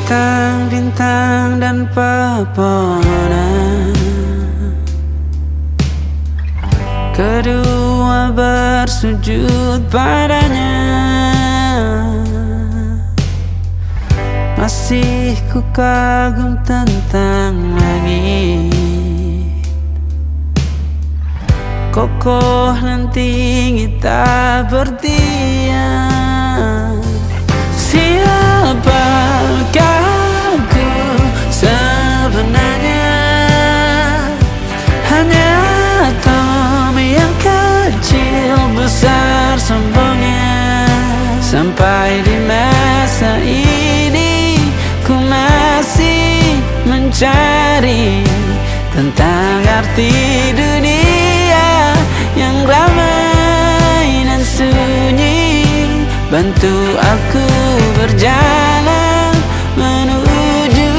bintang-bintang dan pepohonan, kedua bersujud padanya. Masih ku kagum tentang langit, kokoh dan tinggi tak berdiam. Siapakah aku sebenarnya? Hanya atom yang kecil besar sombongnya. Sampai di masa ini ku masih mencari tentang arti dunia yang ramai dan sunyi. Bantu aku berjalan menuju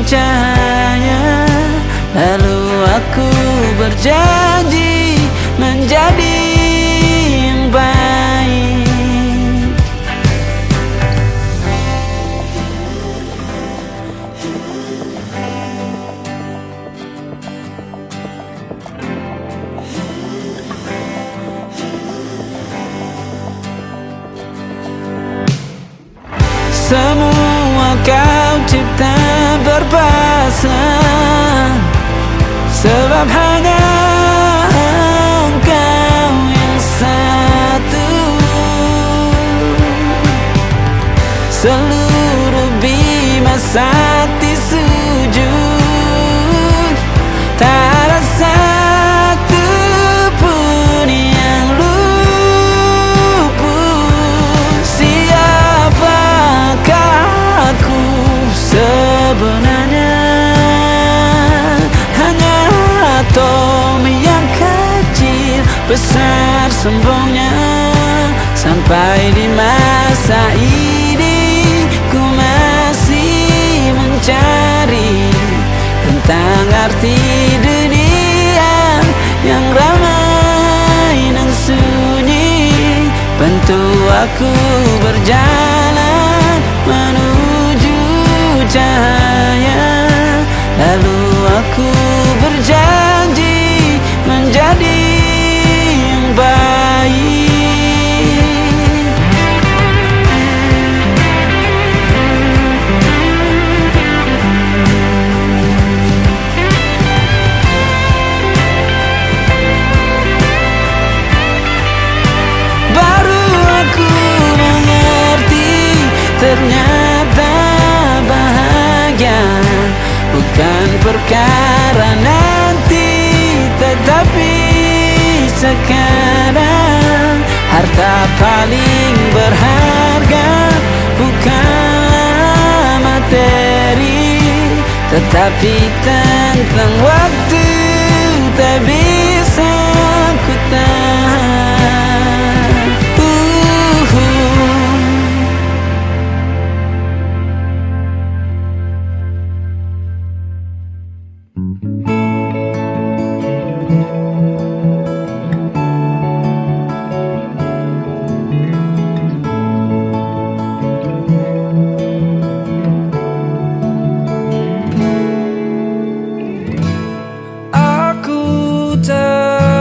cahaya, lalu aku berjanji menjadi yang baik. Semua kau cipta berpasang, sebab hanya engkau yang satu. Seluruh bima sakti sujud, tak ada satu pun yang luput. Siapakah aku sebenarnya? Hanya atom yang kecil besar sombongnya. Sampai di masa ini ku masih mencari tentang arti dunia yang ramai dan sunyi. Bantu aku berjalan menuju cahaya, lalu aku berjanji menjadi yang baik. Baru aku mengerti, ternyata bahagia bukan perkara nanti, tetapi sekarang. Harta paling berharga bukanlah materi, tetapi tentang waktu tak bisa ku tahan.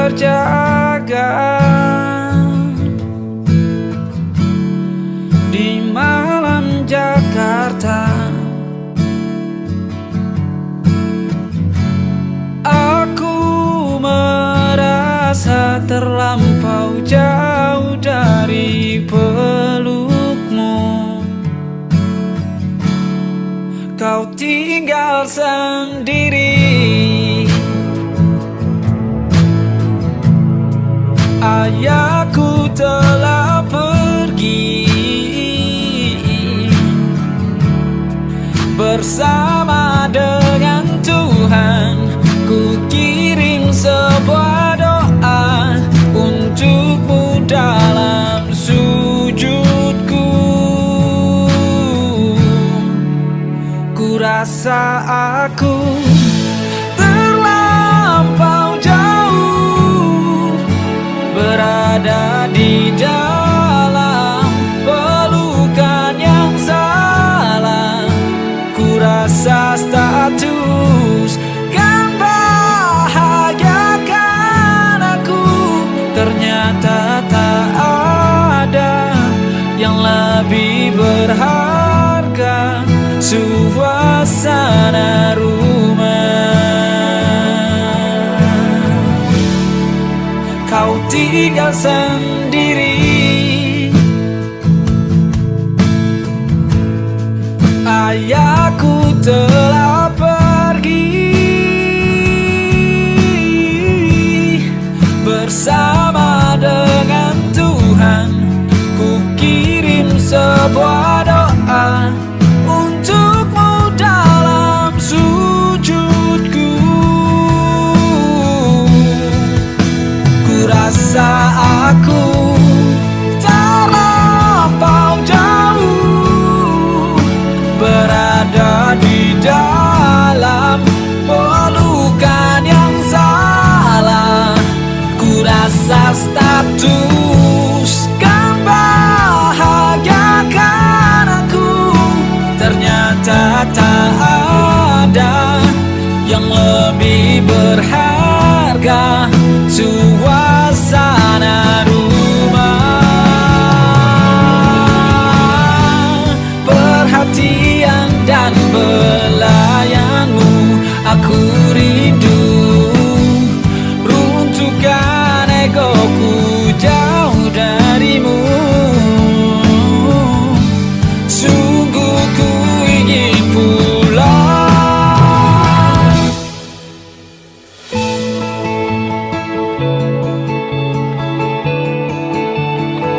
Terjaga di malam Jakarta, aku merasa terlampau jauh dari pelukmu. Kau tinggal sendiri, ayahku telah pergi bersama dengan Tuhan. Ku kirim sebuah doa untukmu dalam sujudku. Ku rasa aku terlampau jauh berada di dalam pelukan yang salah. lebih berharga suasana rumah. Kau tinggal sendiri, ayahku telah pergi bersama dengan Tuhan. Ku kirim sebuah doa untukmu dalam sujudku. Ku rasa aku terlampau jauh berada di dalam pelukan yang salah. Ku rasa status kan bahagiakan aku, ternyata tak ada yang lebih berharga suasana rumah. Perhatian dan belayanmu aku rindu, runtuhkan egoku jauh darimu. Sungguh ku ingin pulang.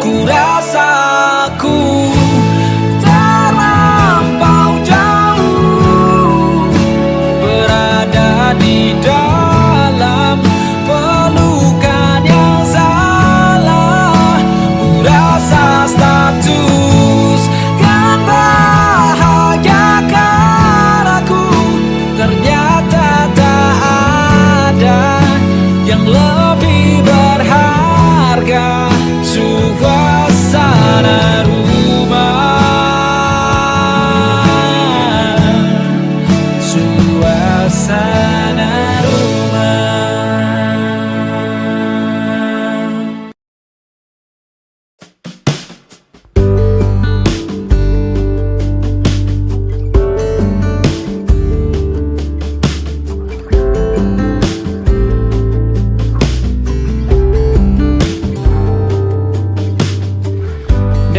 Ku rasa aku terlampau jauh berada di dalam pelukan yang salah. Ku rasa status kan bahagiakan aku, ternyata tak ada yang lebih berharga suasana rumah. Suasana rumah.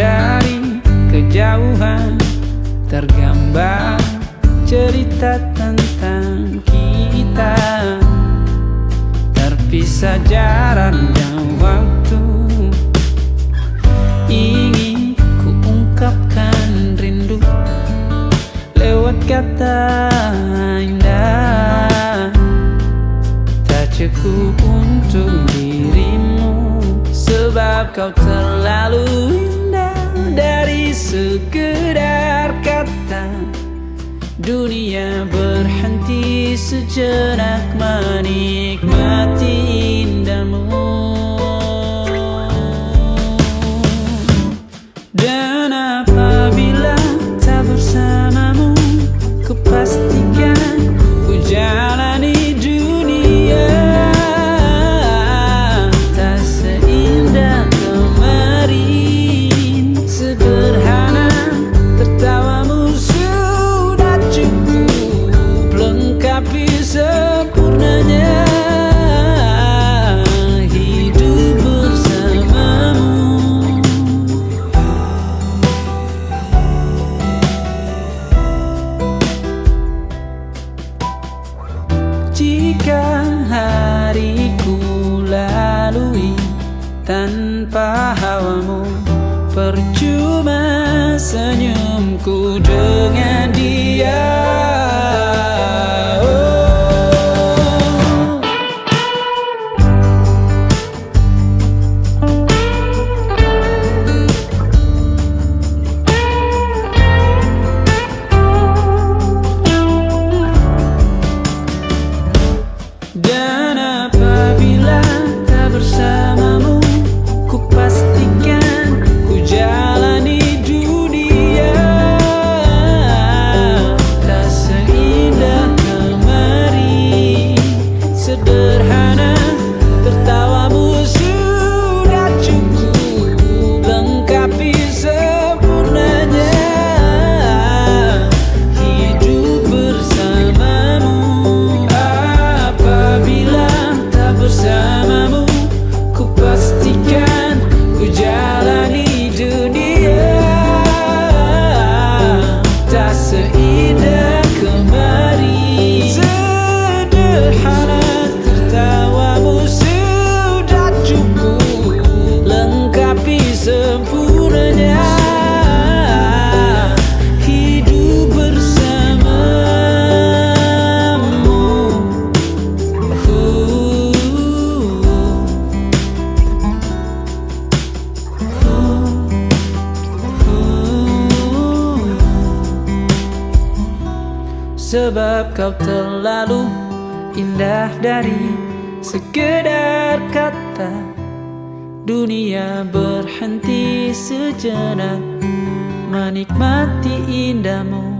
Dari kejauhan tergambar cerita tentang kita, terpisah jarak dan waktu. Ingin ku ungkapkan rindu lewat kata indah, tak cukup untuk dirimu sebab kau terlalu indah. Dari sekedar kata dunia berhenti sejenak menikmati indahmu. Dan apabila tak bersamamu, ku pastikan ku jalani dunia tak seindah kemarin. Sederhana tertawamu sudah cukup lengkapi sempurnanya hidup bersamamu. Jika hariku lalui tanpa hawamu, percuma senyumku dengan dia. Dan apabila tak bersamamu, ku pastikan ku jalani dunia sebab kau terlalu indah dari sekedar kata. Dunia berhenti sejenak menikmati indahmu.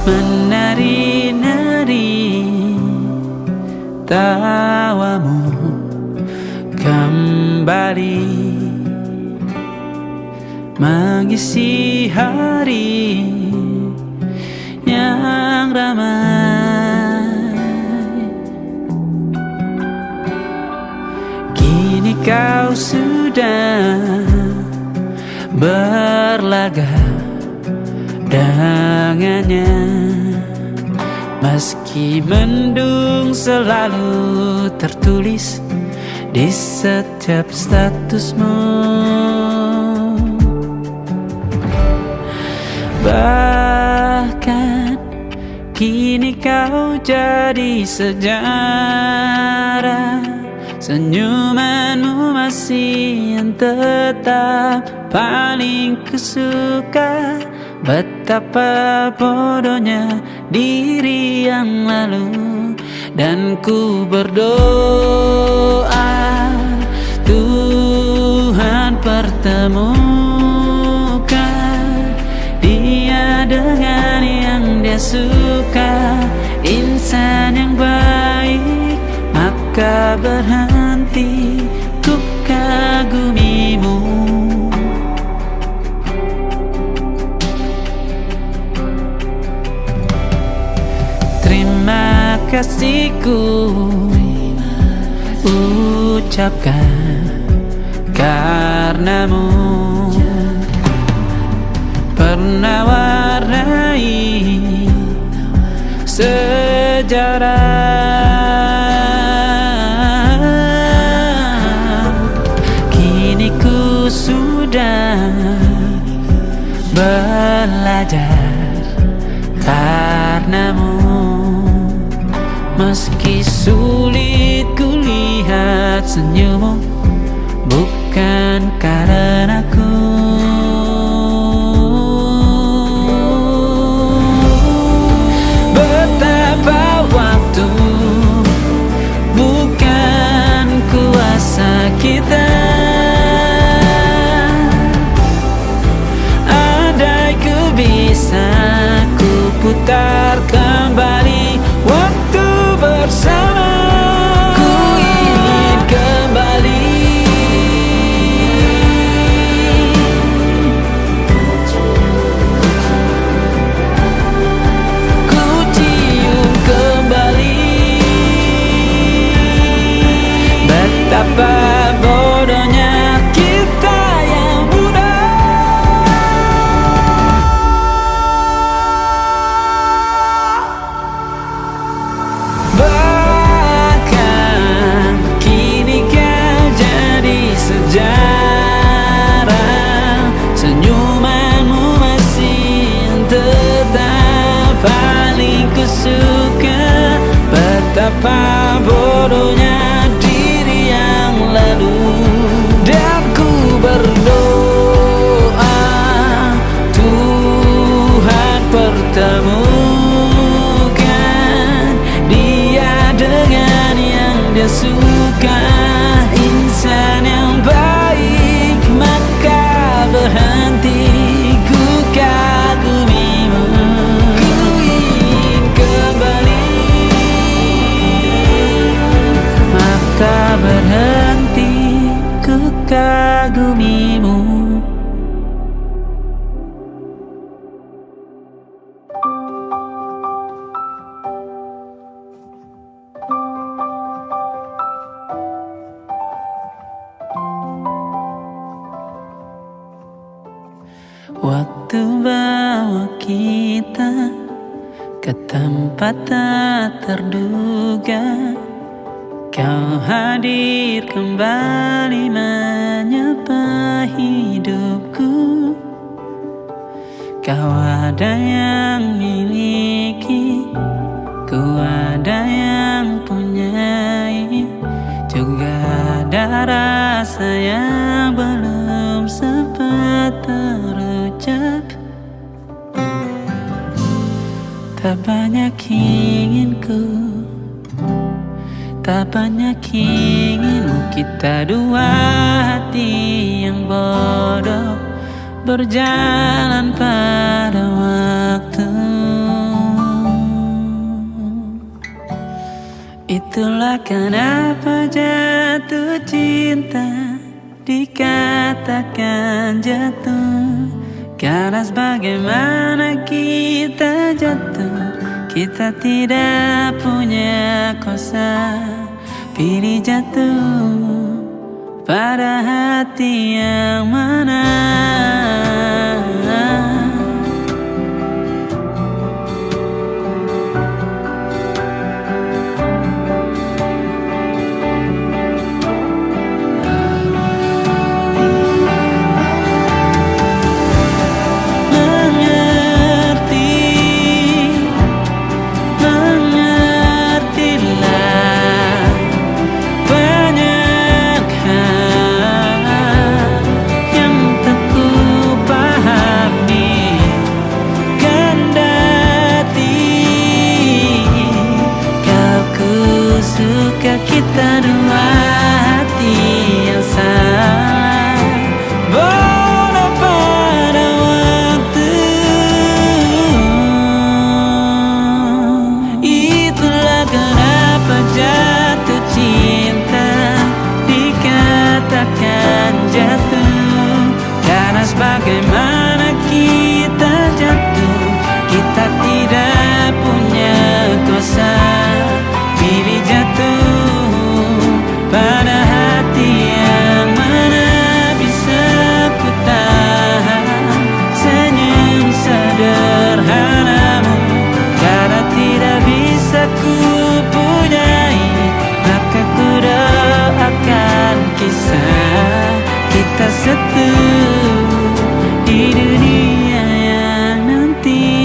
Menari-nari tawamu kembali mengisi hari yang ramai. Kini kau sudah berlaga dengannya, meski mendung selalu tertulis di setiap statusmu. Bahkan kini kau jadi sejarah, senyumanmu masih yang tetap paling kusuka. Betapa bodohnya diri yang lalu, dan ku berdoa Tuhan pertemukan dia dengan yang dia suka. Insan yang baik, maka berhenti ku kagumimu. Terima kasihku ucapkan karenamu pernah warnai sejarah. Kini ku sudah belajar karenamu. Meski sulit kulihat senyummu, bukan karenaku. Betapa waktu bukan kuasa kita. Andai ku bisa ku putar kembali waktu bersama, ku ingin kembali. Ku cium kembali betapa bodohnya kita yang muda. Bahkan kini kau jadi sejarah, senyumanmu masih tetap paling kusuka. Betapa bodohnya diri yang lalu, dan ku berdoa Tuhan pertemukan dia dengan yang dia suka. Insan yang baik, maka berhenti ku kagumimu. Ku ingin kembali, maka berhenti ku kagumimu. Waktu bawa kita ke tempat tak terduga, Kau hadir kembali menyapa hidupku. Kau ada yang miliki, ku ada yang punyai. Juga ada rasa yang belum sempat terucap. Tak banyak inginku, tak banyak inginmu. Kita dua hati yang bodoh berjalan pada waktu. Itulah kenapa jatuh cinta dikatakan jatuh. Karena sebagaimana kita jatuh, kita tidak punya kuasa. Pilih jatuh pada hati yang mana. Kita dua hati yang sama, bodoh pada waktu. Itulah kenapa jatuh cinta dikatakan jatuh. Karena sebagaimana kita jatuh, kita tidak punya kuasa. Pilih jatuh pada hati yang mana. Bisa ku tahan senyum sederhanamu. Karena tidak bisa ku punyai, maka ku doakan kisah kita satu di dunia yang nanti.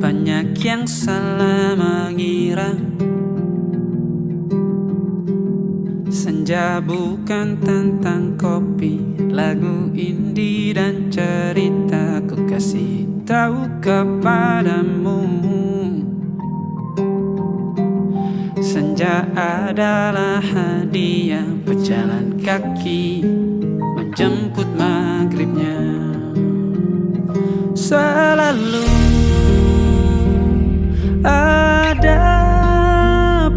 Banyak yang salah mengira senja bukan tentang kopi, lagu indie dan cerita. Ku kasih tahu kepadamu, senja adalah hadiah pejalan kaki menjemput maghribnya. Selalu ada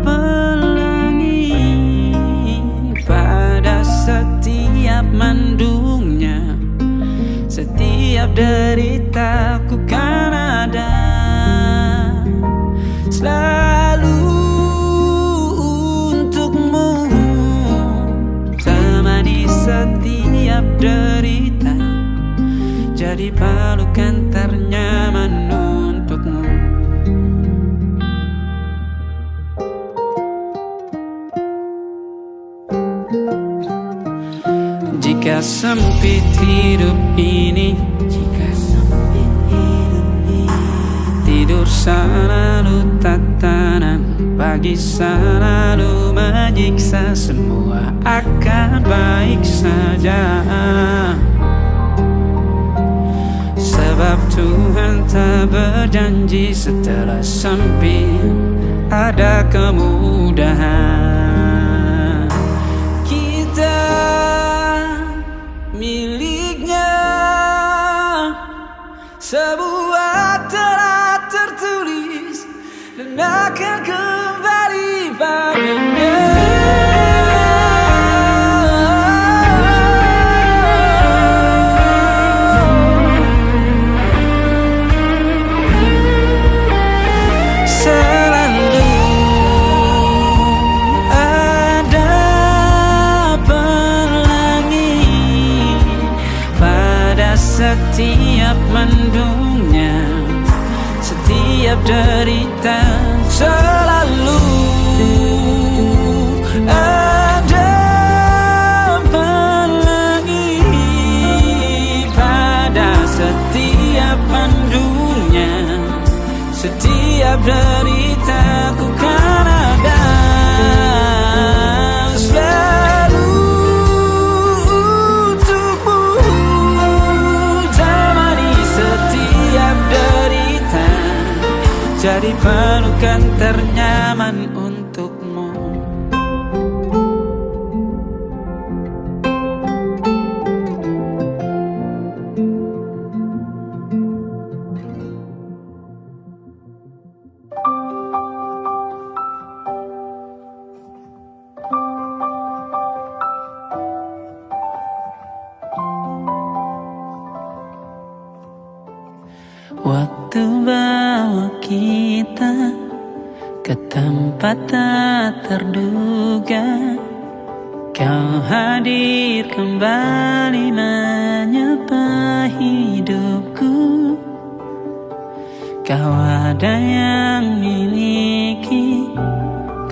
pelangi pada setiap mendungnya. Setiap deritaku kan ada selalu untukmu. Temani setiap derita, jadi pelukan ternyaman untukmu. Jika sempit hidup ini, tidur selalu tatanan, pagi selalu menyiksa. Semua akan baik saja, sebab Tuhan tak berjanji setelah sempit ada kemudahan. Kita miliknya, sebuah telah tertulis dan akan kembali padanya. setiap mendungnya, setiap derita selalu ada pelangi pada setiap mendungnya, setiap deritaku kan ada. Jadi pelukan ternyaman untukmu. Waktu bawa kita ke tempat tak terduga, kau hadir kembali menyapa hidupku. Kau ada yang miliki,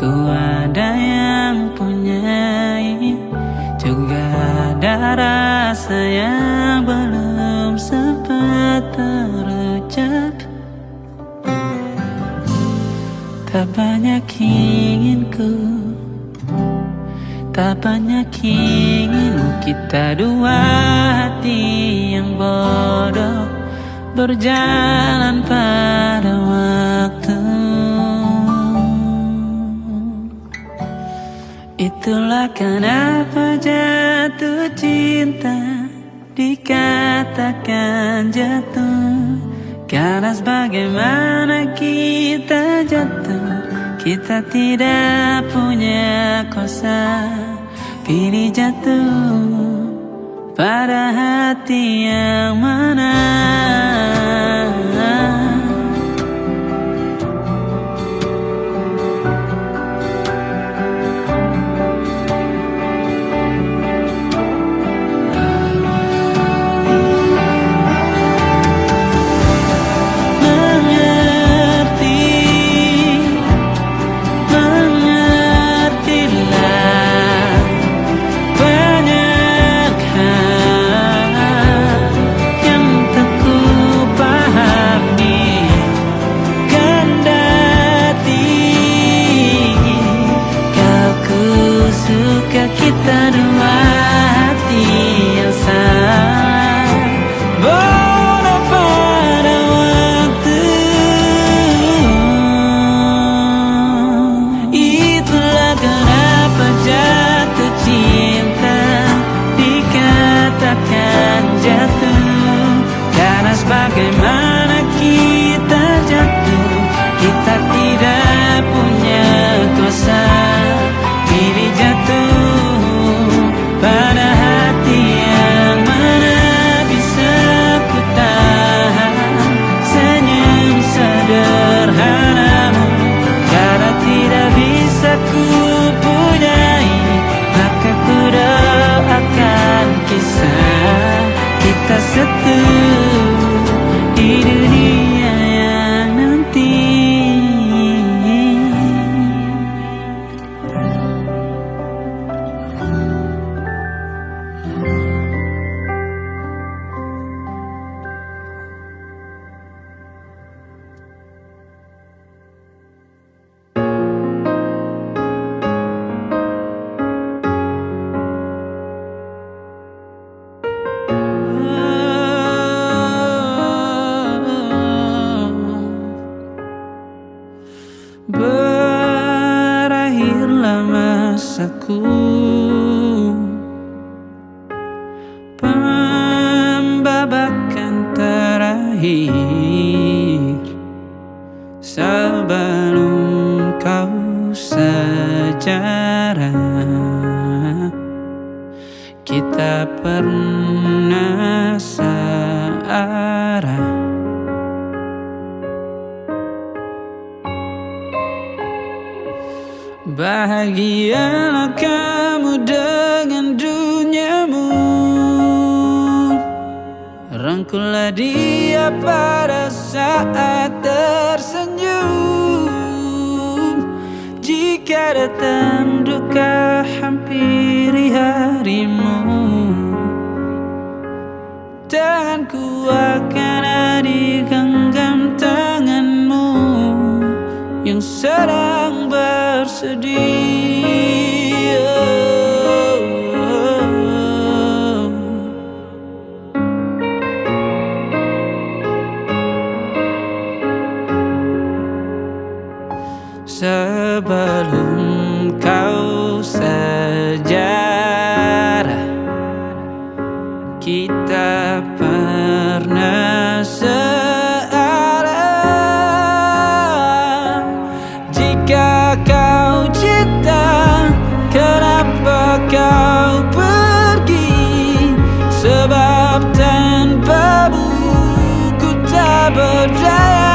ku ada yang punyai, juga ada rasa yang belum sempat terucap. Tak banyak inginku, tak banyak inginmu. Kita dua hati yang bodoh berjalan pada waktu. Itulah kenapa jatuh cinta dikatakan jatuh, karena sebagaimana kita jatuh, kita tidak punya kuasa. Pilih jatuh pada hati yang mana. Kita dua hati yang sama, bodoh pada waktu. Itulah kenapa jatuh cinta dikatakan jatuh, karena sebagaimana kita jatuh, kita tidak punya kuasa. Pilih jatuh pada hati yang mana. Bisa ku tahan senyum sederhanamu, karena tidak bisa ku punyai, maka ku doakan kisah kita satu di dunia yang nanti. Berakhirlah masaku, pembabakan terakhir sebelum kau sejarah. Kita pernah searah. Bahagialah kamu dengan duniamu, Rangkullah dia pada saat tersenyum. Jika datang duka hampiri harimu, tanganku akan ada di genggam tanganmu yang sedang bersedih. Sebelum kau sejarah, kita pernah searah. Jika kau cinta, kenapa kau pergi? Sebab tanpamu ku tak berdaya.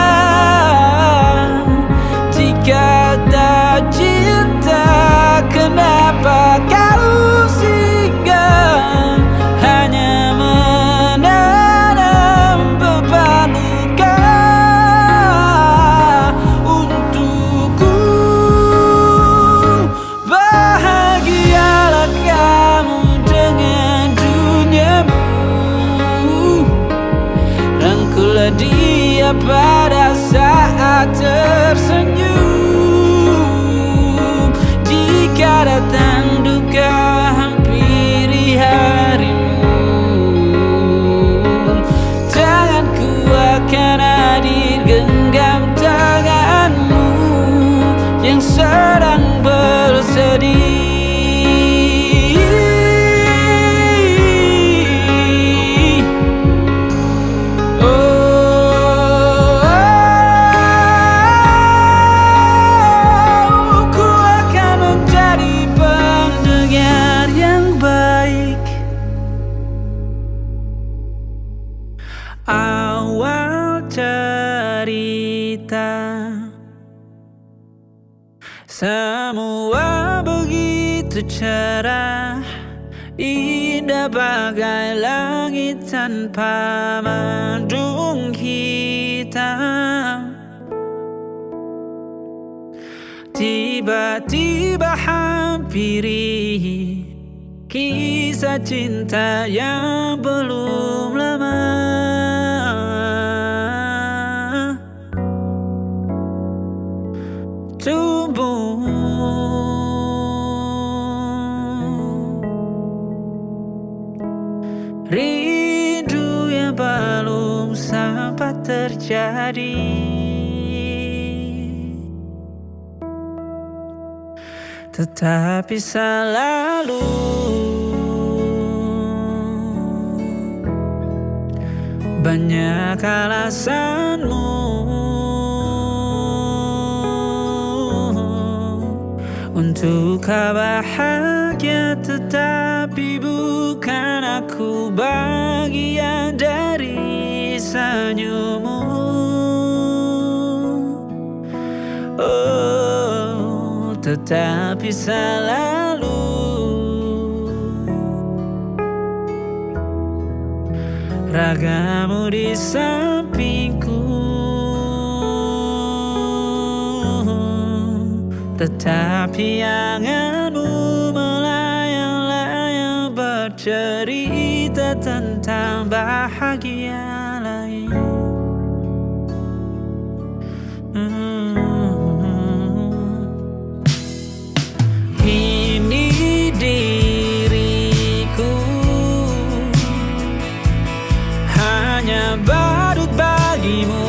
Jika tak cinta, kenapa kau singgah? Hanya menanam beban luka untukku. Bahagialah kamu dengan duniamu. Rangkullah dia pada saat tersenyum. Jika datang duka hampiri harimu, tanganku akan hadir genggam tanganmu yang sedang bersedih. Awal cerita, semua begitu cerah, indah bagai langit tanpa mendung hitam. Tiba-tiba hampiri kisah cinta yang belum lama. Tumbuh rindu yang belum sempat terjadi, tetapi selalu banyak alasanmu untuk kau bahagia, tetapi bukan aku bagian dari senyummu. Oh, tetapi selalu ragamu di sampingku, tetapi anganmu melayang-layang bercerita tentang bahagia lain. Kini diriku hanya badut bagimu,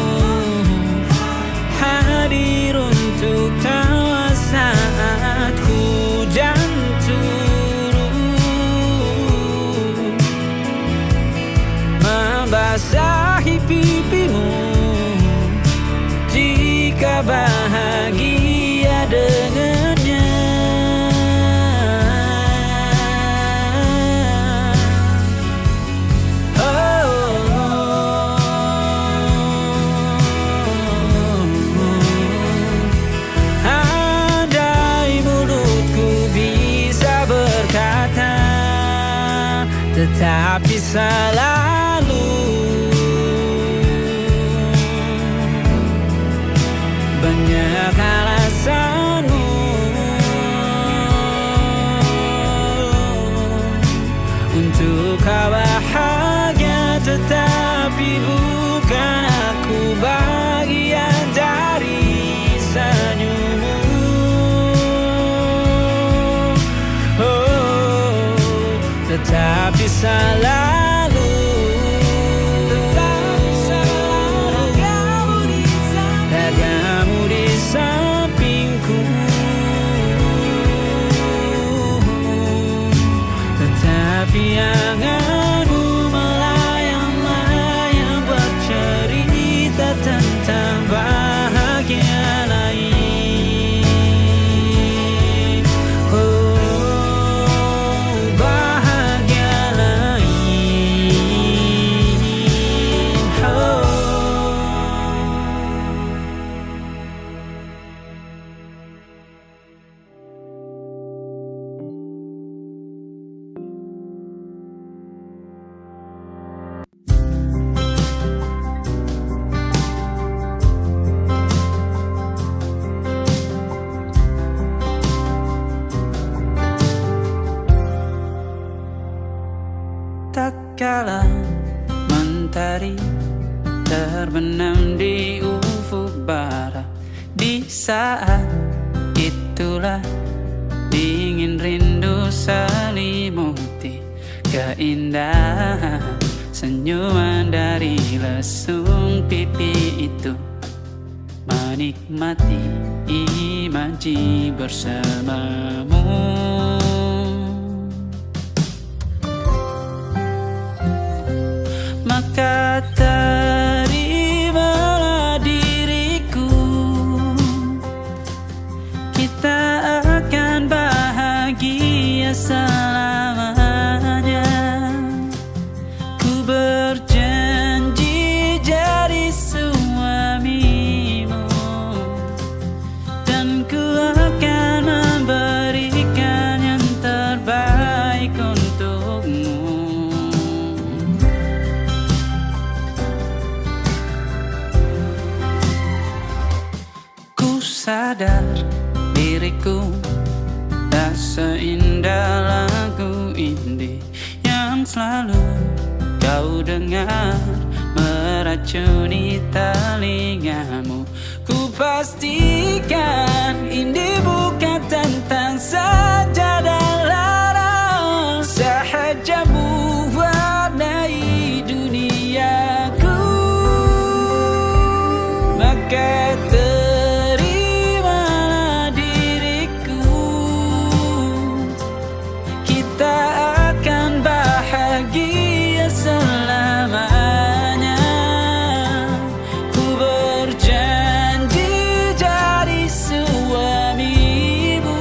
hadir untuk tawa saat hujan turun, membasahi pipimu jika bahagia dengannya. Tetapi selalu Untuk kau bahagia, tetapi bukan aku bagian dari senyummu. Tetapi selalu ragamu di sampingku. Tetapi anganmu melayang-layang bercerita tentang bahagia lain. Tatkala mentari terbenam di ufuk barat, di saat itulah dingin rindu selimuti keindahan senyuman dari lesung pipi itu. Menikmati imaji bersamamu. Maka terimalah diriku, kita akan bahagia selamanya. Ku berjanji jadi suamimu, dan ku akan memberikan yang terbaik untukmu. Sadar diriku tak seindah lagu indie yang selalu kau dengar meracuni telingamu. Ku pastikan indie bukan tentang sajadah larang, sahaja mewarnai duniaku. Maka bahagia selamanya. Ku berjanji jadi suamimu,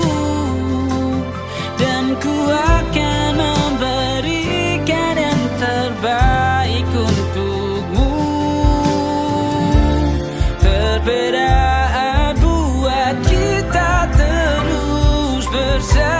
dan ku akan memberikan yang terbaik untukmu. Perbedaan buat kita terus bersama.